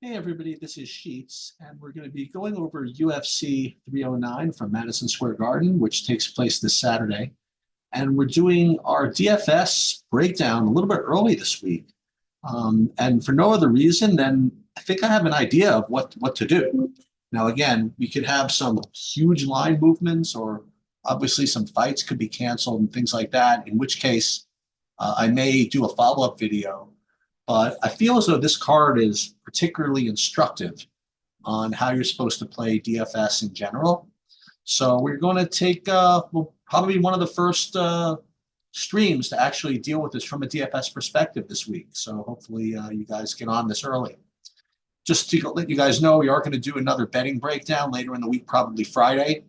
Hey everybody, this is Sheets, and we're going to be going over UFC 309 from Madison Square Garden, which takes place this Saturday. And we're doing our DFS breakdown a little bit early this week. And for no other reason than I think I have an idea of what to do. Now, again, we could have some huge line movements, or obviously some fights could be canceled and things like that, in which case I may do a follow-up video, but I feel as though this card is particularly instructive on how you're supposed to play DFS in general. So we're going to take, well, probably one of the first streams to actually deal with this from a DFS perspective this week. So hopefully you guys get on this early. Just to let you guys know, we are going to do another betting breakdown later in the week, probably Friday.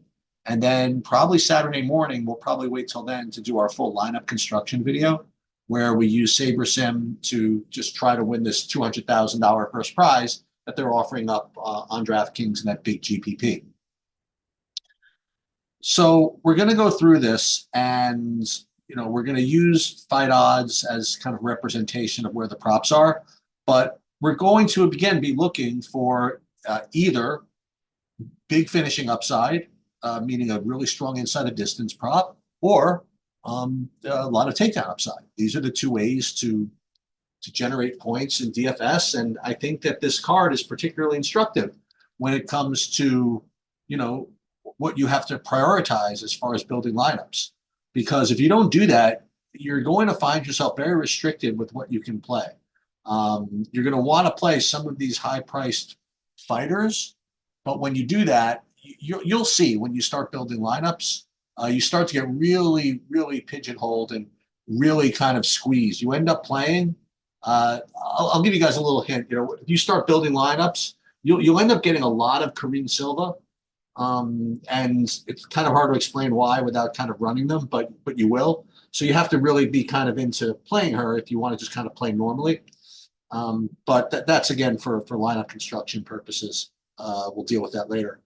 And then probably Saturday morning, we'll probably wait till then to do our full lineup construction video, where we use SaberSim to just try to win this $200,000 first prize that they're offering up on DraftKings and that big GPP. So we're going to go through this, and we're going to use fight odds as kind of representation of where the props are, but we're going to again be looking for either big finishing upside, meaning a really strong inside the distance prop, or a lot of takedown upside. These are the two ways to generate points in DFS, and I think that this card is particularly instructive when it comes to what you have to prioritize as far as building lineups. Because if you don't do that, you're going to find yourself very restricted with what you can play. You're going to want to play some of these high-priced fighters, but when you do that, you'll see when you start building lineups, you start to get really, really pigeonholed and really kind of squeezed. You end up playing. I'll give you guys a little hint. If you start building lineups, you'll end up getting a lot of Kareem Silva, and it's kind of hard to explain why without kind of running them, but you will. So you have to really be kind of into playing her if you want to just kind of play normally. But that's again for lineup construction purposes. We'll deal with that later.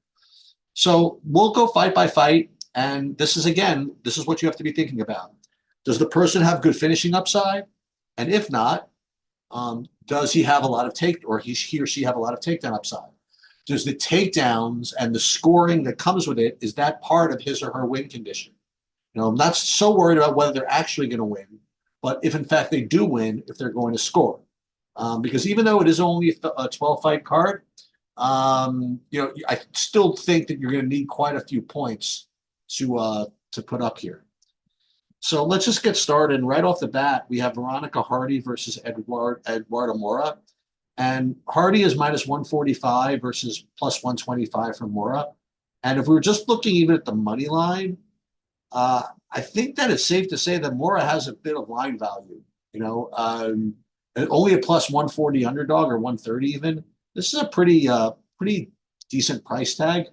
So we'll go fight by fight. And this is what you have to be thinking about. Does the person have good finishing upside? And if not, does he have a lot of he or she have a lot of takedown upside? Does the takedowns and the scoring that comes with it, is that part of his or her win condition? I'm not so worried about whether they're actually going to win, but if in fact they do win, if they're going to score. Because even though it is only a 12-fight card, I still think that you're going to need quite a few points to put up here. So let's just get started. And right off the bat, we have Veronica Hardy versus Eduardo Mora. And Hardy is minus 145 versus plus 125 from Mora. And if we were just looking even at the money line, I think that it's safe to say that Mora has a bit of line value. Only a plus 140 underdog, or 130 even. This is a pretty decent price tag.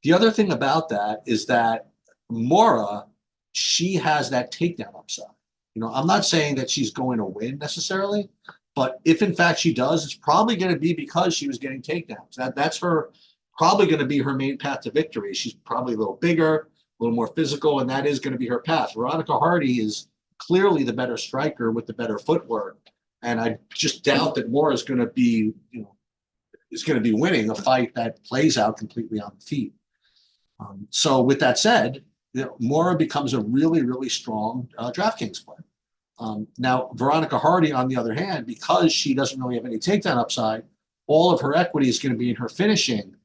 The other thing about that is that Mora, she has that takedown upside. I'm not saying that she's going to win necessarily, but if in fact she does, it's probably going to be because she was getting takedowns. That's probably going to be her main path to victory. She's probably a little bigger, a little more physical, and that is going to be her path. Veronica Hardy is clearly the better striker with the better footwork, and I just doubt that Mora is going to be, winning a fight that plays out completely on the feet. So with that said, Mora becomes a really, really strong DraftKings play. Now, Veronica Hardy, on the other hand, because she doesn't really have any takedown upside, all of her equity is going to be in her finishing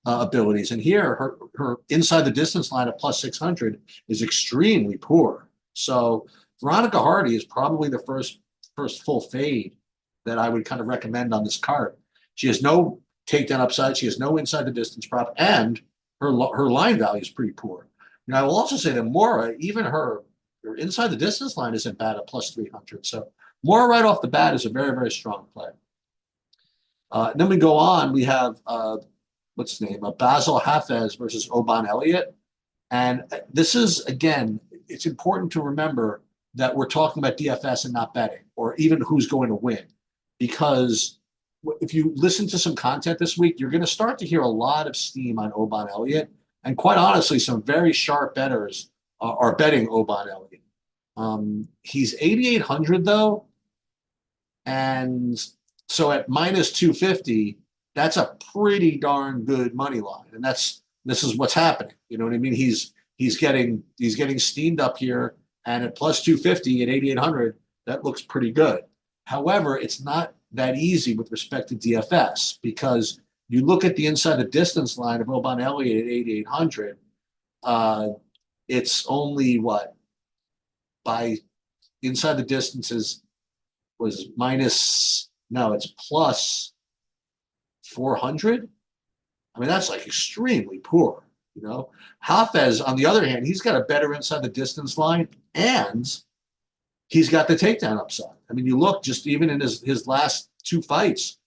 abilities. And here, her inside the distance line at plus 600 is extremely poor. So Veronica Hardy is probably the first full fade that I would kind of recommend on this card. She has no takedown upside. She has no inside the distance prop, and her line value is pretty poor. I will also say that Mora, even her inside the distance line isn't bad at plus 300. So Mora right off the bat is a very, very strong play. Then we go on. We have, what's his name? Basil Hafez versus Oban Elliott. And this is, again, it's important to remember that we're talking about DFS and not betting, or even who's going to win. Because if you listen to some content this week, you're going to start to hear a lot of steam on Oban Elliott. And quite honestly, some very sharp bettors are betting Oban Elliott. He's 8,800 though, and So at minus 250, that's a pretty darn good money line. And this is what's happening. You know what I mean? He's getting steamed up here, and at plus 250 at 8,800, that looks pretty good. However, it's not that easy with respect to DFS because you look at the inside the distance line of Oban Elliott at 8,800. Uh, it's only what by inside the distances was minus, no, it's plus 400. I mean, that's like extremely poor, you know. Hafez, on the other hand, he's got a better inside the distance line, and he's got the takedown upside. I mean, you look just even in his last two fights,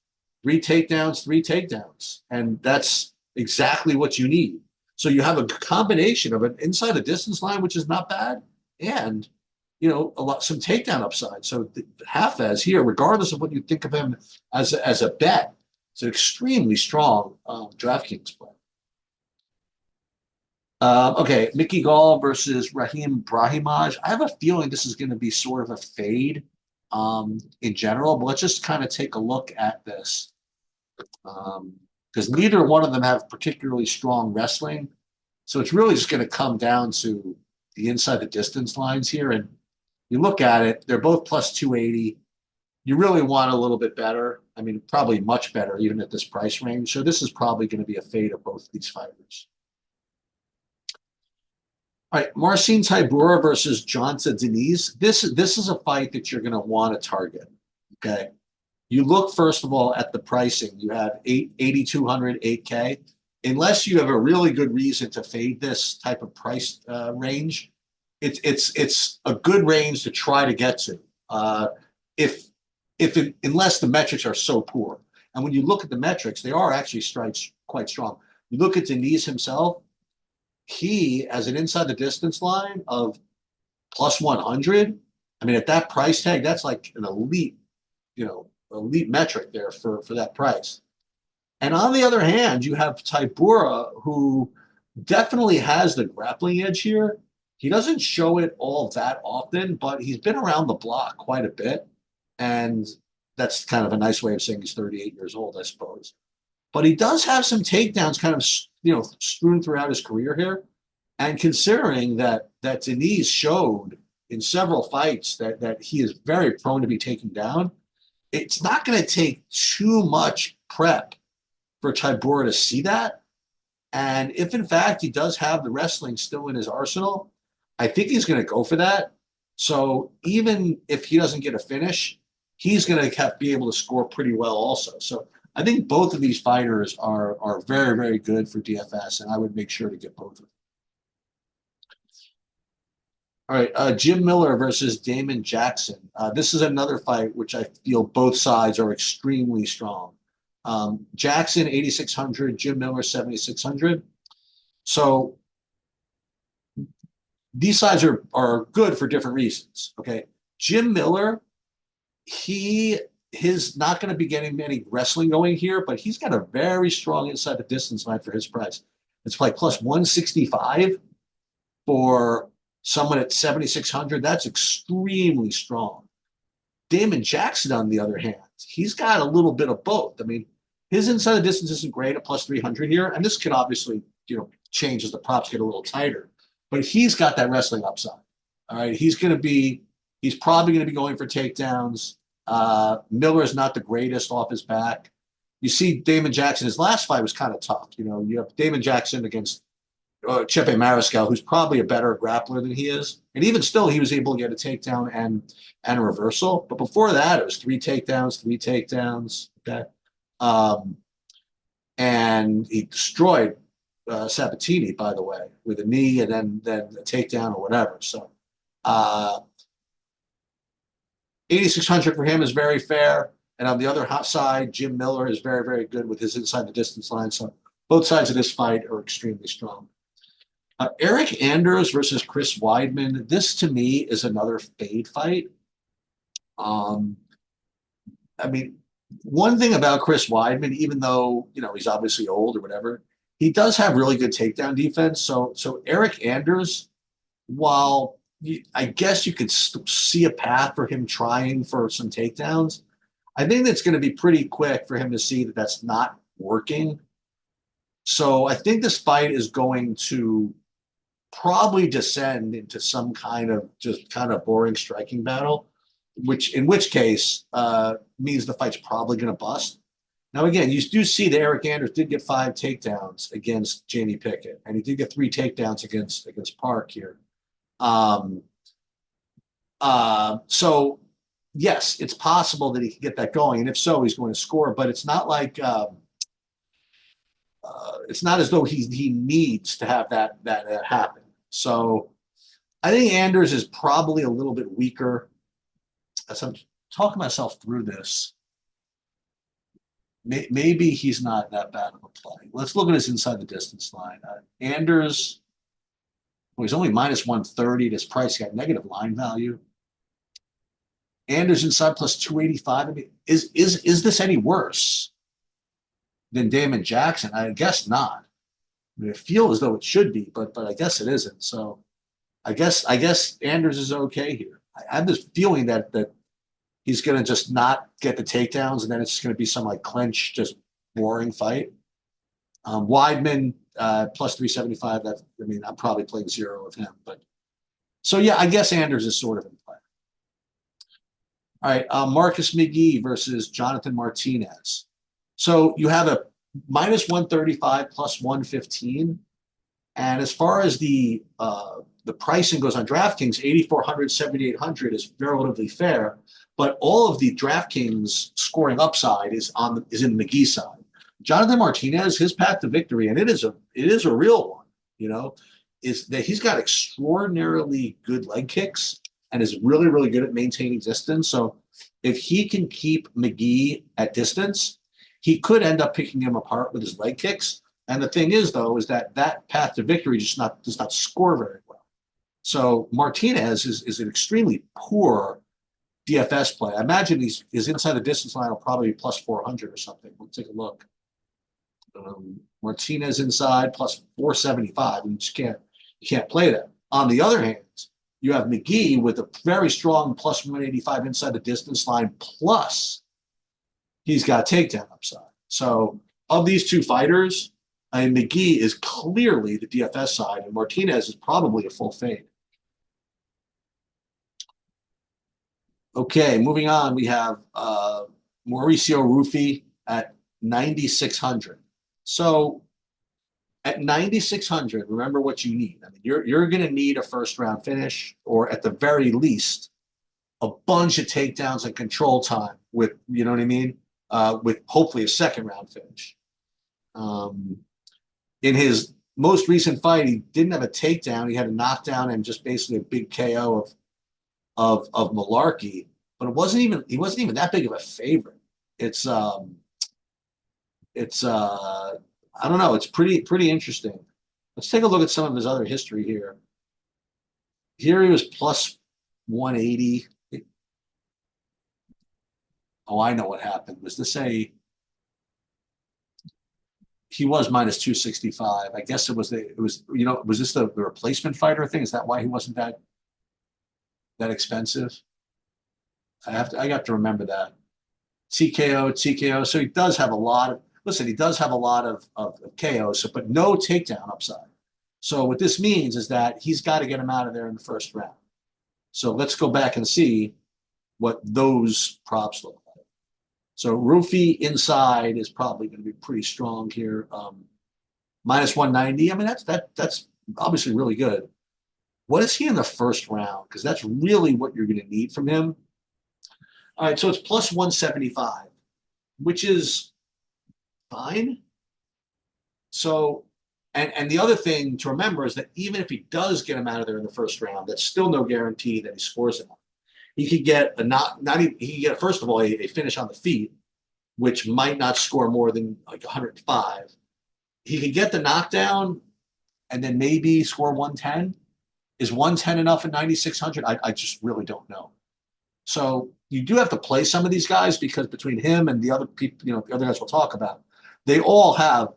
three takedowns, and that's exactly what you need. So you have a combination of an inside the distance line, which is not bad, and some takedown upside. So Hafez here, regardless of what you think of him as a bet, it's an extremely strong DraftKings play. Okay, Mickey Gall versus Raheem Brahimaj. I have a feeling this is going to be sort of a fade in general, but let's just kind of take a look at this because neither one of them have particularly strong wrestling. So it's really just going to come down to the inside the distance lines here. And you look at it, they're both plus 280. You really want a little bit better. I mean, probably much better even at this price range. So this is probably going to be a fade of both of these fighters. All right, Marcin Tybura versus Jonta Denise. This is a fight that you're going to want to target. Okay, you look first of all at the pricing. You have 8,200, 8K. Unless you have a really good reason to fade this type of price range, it's a good range to try to get to. Unless the metrics are so poor, and when you look at the metrics, they are actually quite strong. You look at Denise himself. He has an inside the distance line of plus 100. I mean, at that price tag, that's like an elite metric there for that price. And on the other hand, you have Tybura, who definitely has the grappling edge here. He doesn't show it all that often, but he's been around the block quite a bit. And that's kind of a nice way of saying he's 38 years old, I suppose. But he does have some takedowns kind of, strewn throughout his career here. And considering that Denise showed in several fights that he is very prone to be taken down, it's not going to take too much prep for Tybura to see that. And if in fact he does have the wrestling still in his arsenal, I think he's going to go for that. So even if he doesn't get a finish, he's going to be able to score pretty well also. So I think both of these fighters are very, very good for DFS, and I would make sure to get both of them. All right, Jim Miller versus Damon Jackson. This is another fight which I feel both sides are extremely strong. Jackson, 8,600, Jim Miller, 7,600. So these sides are good for different reasons, okay? Jim Miller, he's not going to be getting any wrestling going here, but he's got a very strong inside the distance line for his price. It's like plus 165 for someone at 7,600. That's extremely strong. Damon Jackson, on the other hand, he's got a little bit of both. I mean, his inside the distance isn't great at plus 300 here, and this could obviously, change as the props get a little tighter. But he's got that wrestling upside. All right, he's probably going to be going for takedowns. Miller is not the greatest off his back. You see Damon Jackson, his last fight was kind of tough. You have Damon Jackson against Chepe Mariscal, who's probably a better grappler than he is. And even still, he was able to get a takedown and a reversal. But before that, it was three takedowns. Okay. And he destroyed Sabatini, by the way, with a knee and then a takedown or whatever. So 8,600 for him is very fair. And on the other side, Jim Miller is very, very good with his inside the distance line. So both sides of this fight are extremely strong. Eric Anders versus Chris Weidman. This, to me, is another fade fight. I mean, one thing about Chris Weidman, even though, he's obviously old or whatever, he does have really good takedown defense. So Eric Anders, I guess you could see a path for him trying for some takedowns, I think that's going to be pretty quick for him to see that that's not working. So I think this fight is going to probably descend into some kind of just kind of boring striking battle, which in which case means the fight's probably going to bust. Now, again, you do see that Eric Anders did get 5 takedowns against Jamie Pickett, and he did get 3 takedowns against Park here. Um, so yes, it's possible that he can get that going, and if so, he's going to score. But it's not like it's not as though he needs to have that happen. So I think Anders is probably a little bit weaker. As I'm talking myself through this, maybe he's not that bad of a play. Let's look at his inside the distance line. Anders, well, he's only minus 130. This price got negative line value. Anders inside plus 285. I mean, is this any worse than Damon Jackson? I guess not. I mean, I feel as though it should be, but I guess it isn't. So I guess Anders is okay here. I have this feeling that he's going to just not get the takedowns, and then it's just going to be some like clinch, just boring fight. Weidman plus 375. That I mean, I'm probably playing zero of him, but so yeah, I guess Anders is sort of in play. All right, Marcus McGee versus Jonathan Martinez. So you have a minus 135 plus 115. And as far as the pricing goes on DraftKings, 8,400, 7,800 is relatively fair, but all of the DraftKings scoring upside is in the McGee side. Jonathan Martinez, his path to victory, and it is a real one, you know, is that he's got extraordinarily good leg kicks and is really, really good at maintaining distance. So if he can keep McGee at distance, he could end up picking him apart with his leg kicks. And the thing is, though, is that path to victory does not score very well. So Martinez is an extremely poor DFS play. I imagine his inside the distance line will probably be plus 400 or something. We'll take a look. Martinez inside plus 475. You can't play that. On the other hand, you have McGee with a very strong plus 185 inside the distance line, plus he's got takedown upside. So of these two fighters, I mean, McGee is clearly the DFS side, and Martinez is probably a full fade. Okay, moving on, we have Mauricio Rufy at 9,600. So at 9,600, remember what you need. I mean, you're going to need a first round finish, or at the very least, a bunch of takedowns and control time with, you know what I mean, with hopefully a second round finish. In his most recent fight, he didn't have a takedown. He had a knockdown and just basically a big KO of Malarkey, but he wasn't even that big of a favorite. It's I don't know. It's pretty interesting. Let's take a look at some of his other history here. Here he was plus 180. Oh, I know what happened. Was this he was minus 265. I guess it was was this the replacement fighter thing? Is that why he wasn't that expensive? I have to remember that. TKO. So he does have a lot of he does have a lot of KOs, but no takedown upside. So what this means is that he's got to get him out of there in the first round. So let's go back and see what those props look like. So Rufy inside is probably going to be pretty strong here. Minus 190. I mean, that's obviously really good. What is he in the first round? Because that's really what you're going to need from him. All right, so it's plus 175, which is fine. So, and the other thing to remember is that even if he does get him out of there in the first round, that's still no guarantee that he scores him. He could get he could get first of all a finish on the feet, which might not score more than like 105. He could get the knockdown and then maybe score 110. Is 110 enough at 9,600? I just really don't know. So you do have to play some of these guys because between him and the other people, the other guys we'll talk about, they all have,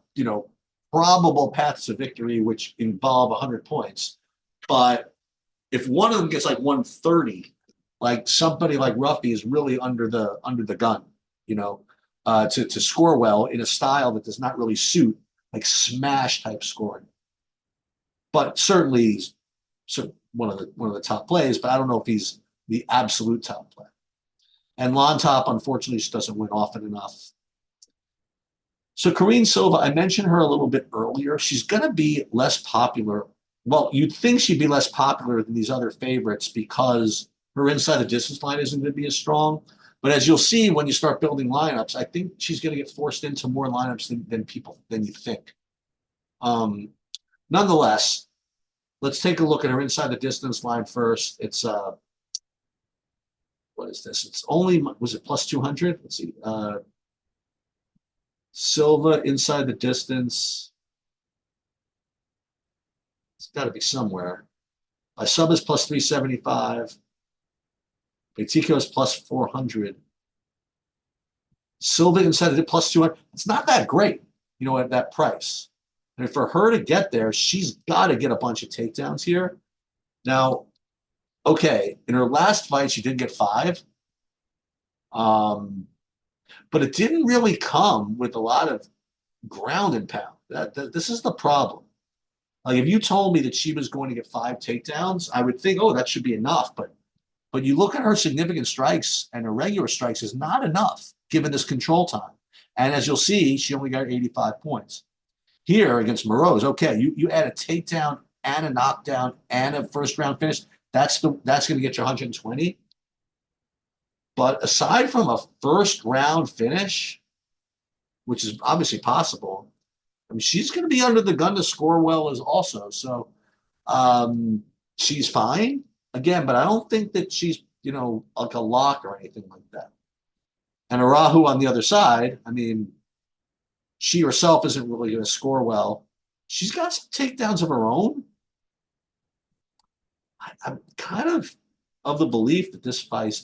probable paths to victory, which involve 100 points. But if one of them gets like 130, like somebody like Ruffy is really under the gun. you know, to score well in a style that does not really suit like smash type scoring. But certainly he's one of the top plays, but I don't know if he's the absolute top play. And Lon Top, unfortunately, just doesn't win often enough. So Karine Silva, I mentioned her a little bit earlier. She's going to be less popular. Well, you'd think she'd be less popular than these other favorites because her inside the distance line isn't going to be as strong. But as you'll see when you start building lineups, I think she's going to get forced into more lineups than you think. Nonetheless, let's take a look at her inside the distance line first. It's what is this? It's only, was it plus 200? Let's see. Silva inside the distance. It's got to be somewhere. My sub is plus 375. Betico is plus 400. Silva inside the plus 200. It's not that great, at that price. And for her to get there, she's got to get a bunch of takedowns here. Now, okay, in her last fight, she did get 5. But it didn't really come with a lot of ground and pound. This is the problem. Like if you told me that she was going to get 5 takedowns, I would think, oh, that should be enough. But you look at her significant strikes and her regular strikes is not enough given this control time. And as you'll see, she only got 85 points. Here against Moroz, okay, you add a takedown and a knockdown and a first round finish. That's going to get you 120. But aside from a first round finish, which is obviously possible, I mean, she's going to be under the gun to score well as also. So she's fine again, but I don't think that she's, like a lock or anything like that. And Arahu on the other side, I mean, she herself isn't really going to score well. She's got some takedowns of her own. I'm kind of the belief that this fight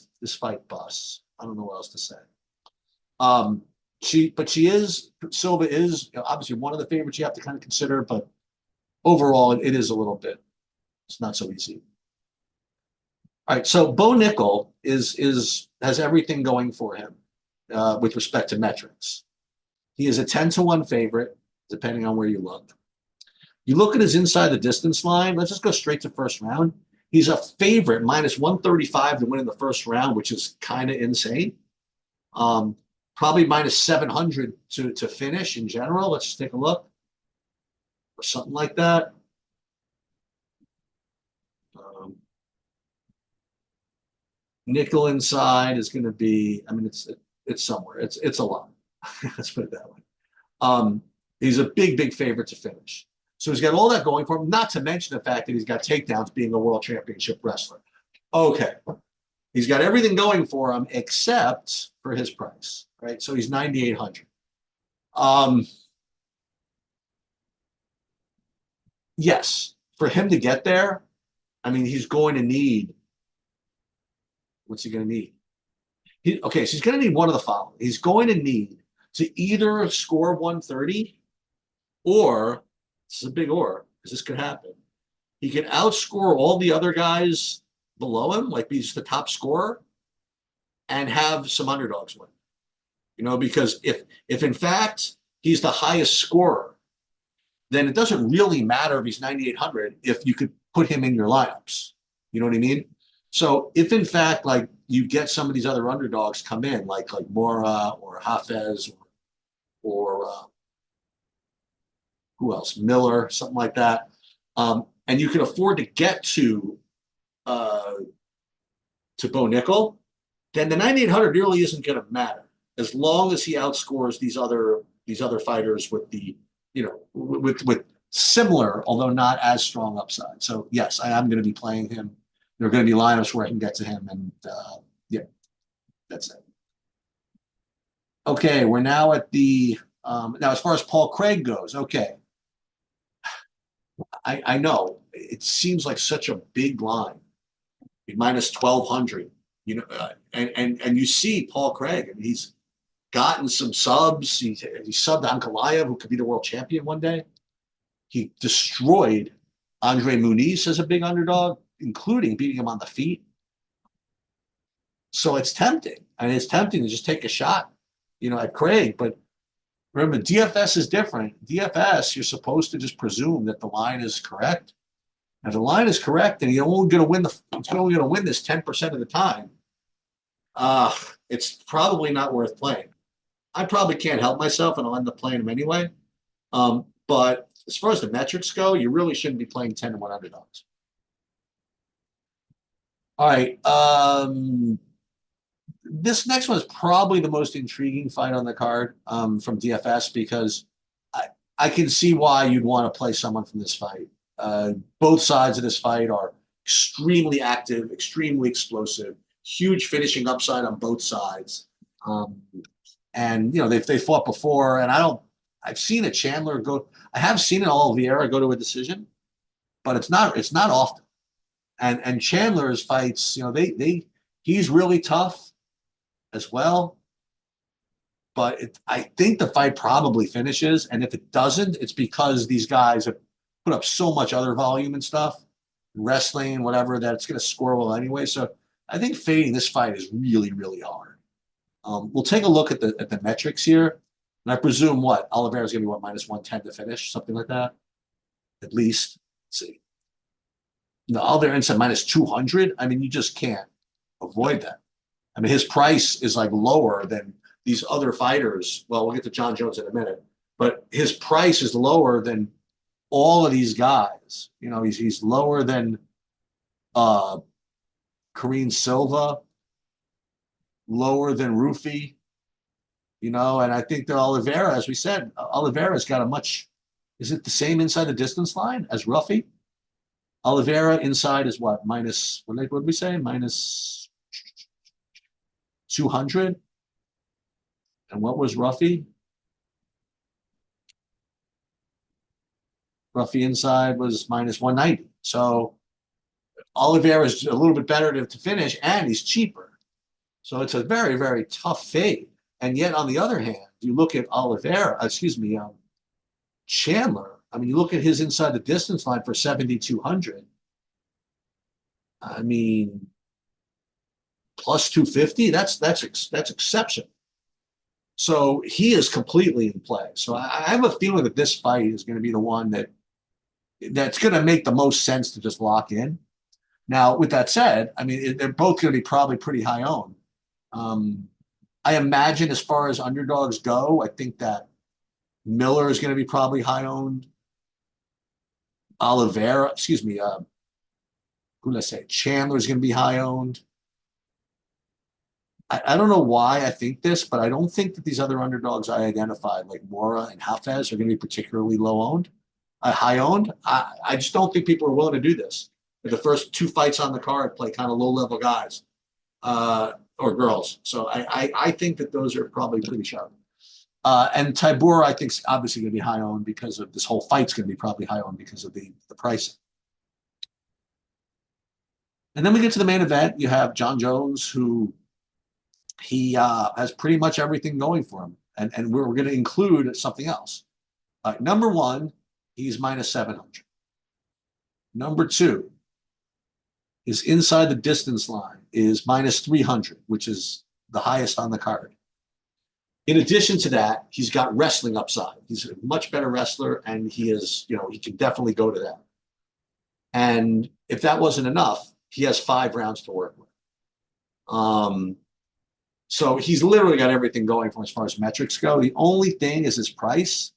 busts. I don't know what else to say. Silva is obviously one of the favorites you have to kind of consider, but overall it is a little bit. It's not so easy. All right, so Bo Nickel has everything going for him with respect to metrics. He is a 10-1 favorite, depending on where you look. You look at his inside the distance line. Let's just go straight to first round. He's a favorite, minus 135 to win in the first round, which is kind of insane. Probably minus 700 to finish in general. Let's just take a look. Or something like that. Nickel inside is going to be, I mean, it's somewhere. It's a lot. Let's put it that way. He's a big favorite to finish. So he's got all that going for him, not to mention the fact that he's got takedowns being a world championship wrestler. Okay. He's got everything going for him except for his price, right? So he's 9,800. Yes, for him to get there, I mean, he's going to need, what's he going to need? So he's going to need one of the following. He's going to need to either score 130 or, this is a big or, because this could happen. He can outscore all the other guys below him, like be just the top scorer, and have some underdogs win. Because if in fact he's the highest scorer, then it doesn't really matter if he's 9,800 if you could put him in your lineups. You know what I mean? So if in fact like you get some of these other underdogs come in, like Mora or Hafez or who else? Miller, something like that. And you can afford to get to Bo Nickel, then the 9,800 really isn't going to matter as long as he outscores these other fighters with the with similar, although not as strong upside. So yes, I am going to be playing him. There are going to be lineups where I can get to him, and yeah, that's it. Okay, we're now at the now as far as Paul Craig goes. Okay, I know it seems like such a big line, minus 1,200. And you see Paul Craig, and he's gotten some subs. He subbed Ankalaev, who could be the world champion one day. He destroyed Andre Muniz as a big underdog, including beating him on the feet. So it's tempting. I mean, it's tempting to just take a shot at Craig. But remember, DFS is different. DFS, you're supposed to just presume that the line is correct. If the line is correct, and it's only going to win this 10% of the time, uh, it's probably not worth playing. I probably can't help myself, and I'll end up playing them anyway. But as far as the metrics go, you really shouldn't be playing 10 to 1 underdogs. All right. This next one is probably the most intriguing fight on the card from DFS because I, I can see why you'd want to play someone from this fight. Both sides of this fight are extremely active, extremely explosive, huge finishing upside on both sides. Um, and they fought before, and I've seen a Chandler go. I have seen an Oliveira go to a decision, but it's not often. And Chandler's fights, he's really tough as well. But I think the fight probably finishes, and if it doesn't, it's because these guys have put up so much other volume and stuff, wrestling, whatever, that it's going to score well anyway. So I think fading this fight is really, really hard. We'll take a look at the metrics here, and I presume Oliveira is going to be -110 to finish, something like that, at least. Let's see. Oliveira inside -200. I mean, you just can't avoid that. I mean, his price is like lower than these other fighters. Well, we'll get to John Jones in a minute, but his price is lower than all of these guys. He's lower than uh Kareem Silva, lower than Rufi, and I think that Oliveira, as we said, Oliveira's got a much, is it the same inside the distance line as Rufi? Oliveira inside is what? What did we say? -200. And what was Ruffy? Ruffy inside was -190. So Oliveira is a little bit better to finish, and he's cheaper. So it's a very, very tough fade. And yet, on the other hand, you look at Chandler. I mean, you look at his inside the distance line for 7,200. I mean, +250. That's exceptional. So he is completely in play. So I have a feeling that this fight is going to be the one that's going to make the most sense to just lock in. Now, with that said, I mean, they're both going to be probably pretty high owned. I imagine as far as underdogs go, I think that Miller is going to be probably high owned. Oliveira, excuse me, who did I say? Chandler is going to be high owned. I don't know why I think this, but I don't think that these other underdogs I identified, like Mora and Hafez, are going to be particularly low owned, high owned. I just don't think people are willing to do this. The first two fights on the card play kind of low level guys or girls. So I think that those are probably pretty sharp. And Tybura, I think, is obviously going to be high owned because of this whole fight's going to be probably high owned because of the pricing. And then we get to the main event. You have John Jones, who he has pretty much everything going for him. And we're going to include something else. Number one, he's -700. Number two, his inside the distance line is -300, which is the highest on the card. In addition to that, he's got wrestling upside. He's a much better wrestler, and he can definitely go to that. And if that wasn't enough, he has 5 rounds to work with. So he's literally got everything going for him as far as metrics go. The only thing is his price.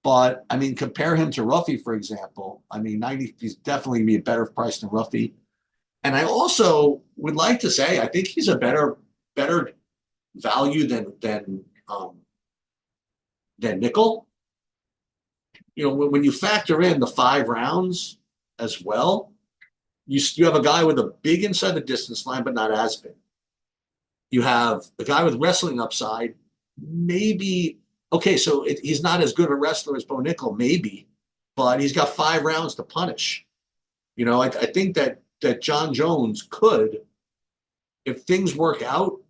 But I mean, compare him to Ruffy, for example. I mean, he's definitely be a better price than Ruffy. And I also would like to say I think he's a better value than Nickel. When you factor in the 5 rounds as well, you have a guy with a big inside the distance line, but not as big. You have a guy with wrestling upside, maybe. Okay, so he's not as good a wrestler as Bo Nickel, maybe, but he's got 5 rounds to punish. I think that John Jones could, if things work out,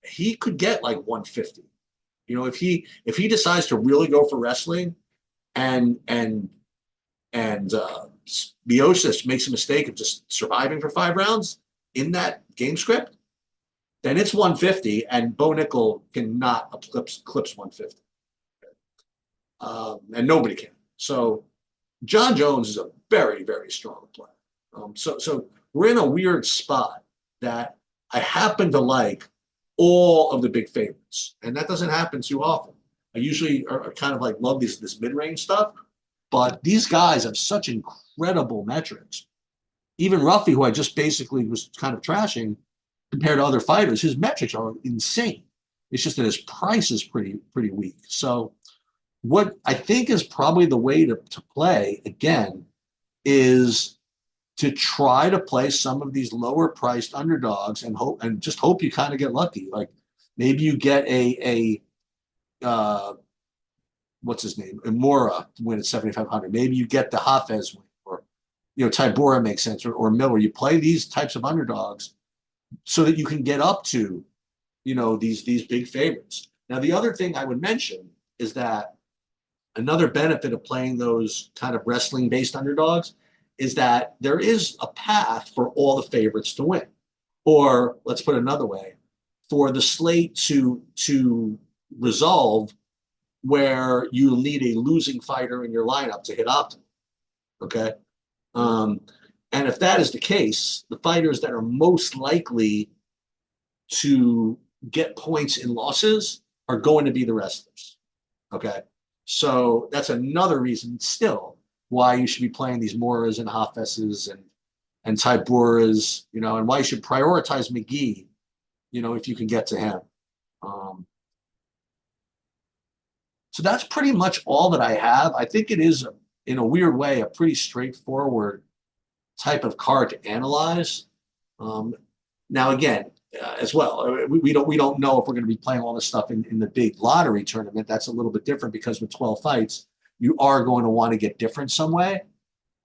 he could get like 150. If he decides to really go for wrestling, and Miocic makes a mistake of just surviving for 5 rounds in that game script, then it's 150, and Bo Nickel cannot eclipse 150, and nobody can. So John Jones is a very, very strong player. So we're in a weird spot that I happen to like all of the big favorites, and that doesn't happen too often. I usually are kind of like love this mid range stuff, but these guys have such incredible metrics. Even Ruffy, who I just basically was kind of trashing compared to other fighters, his metrics are insane. It's just that his price is pretty weak. So what I think is probably the way to play again is to try to play some of these lower priced underdogs and hope you kind of get lucky. Like maybe you get a what's his name, Imura to win at 7,500. Maybe you get the Hafez win, or Tybura makes sense, or Miller. You play these types of underdogs so that you can get up to these big favorites. Now the other thing I would mention is that another benefit of playing those kind of wrestling based underdogs is that there is a path for all the favorites to win. Or let's put it another way, for the slate to resolve where you need a losing fighter in your lineup to hit optimal. Okay. Um, and if that is the case, the fighters that are most likely to get points in losses are going to be the wrestlers. Okay. So that's another reason still why you should be playing these Moras and Hafeses and Tyburas, and why you should prioritize McGee, if you can get to him. Um, so that's pretty much all that I have. I think it is, in a weird way, a pretty straightforward type of card to analyze. Um, Now, again, as well, we don't know if we're going to be playing all this stuff in the big lottery tournament. That's a little bit different because with 12 fights, you are going to want to get different some way.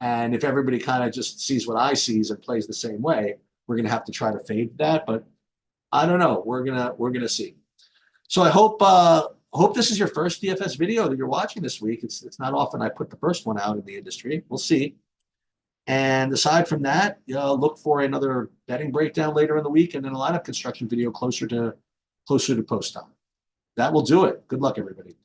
And if everybody kind of just sees what I sees and plays the same way, we're going to have to try to fade that. But I don't know. We're gonna see. So I hope this is your first DFS video that you're watching this week. It's not often I put the first one out in the industry. We'll see. And aside from that, look for another betting breakdown later in the week and then a lineup construction video closer to post time. That will do it. Good luck, everybody.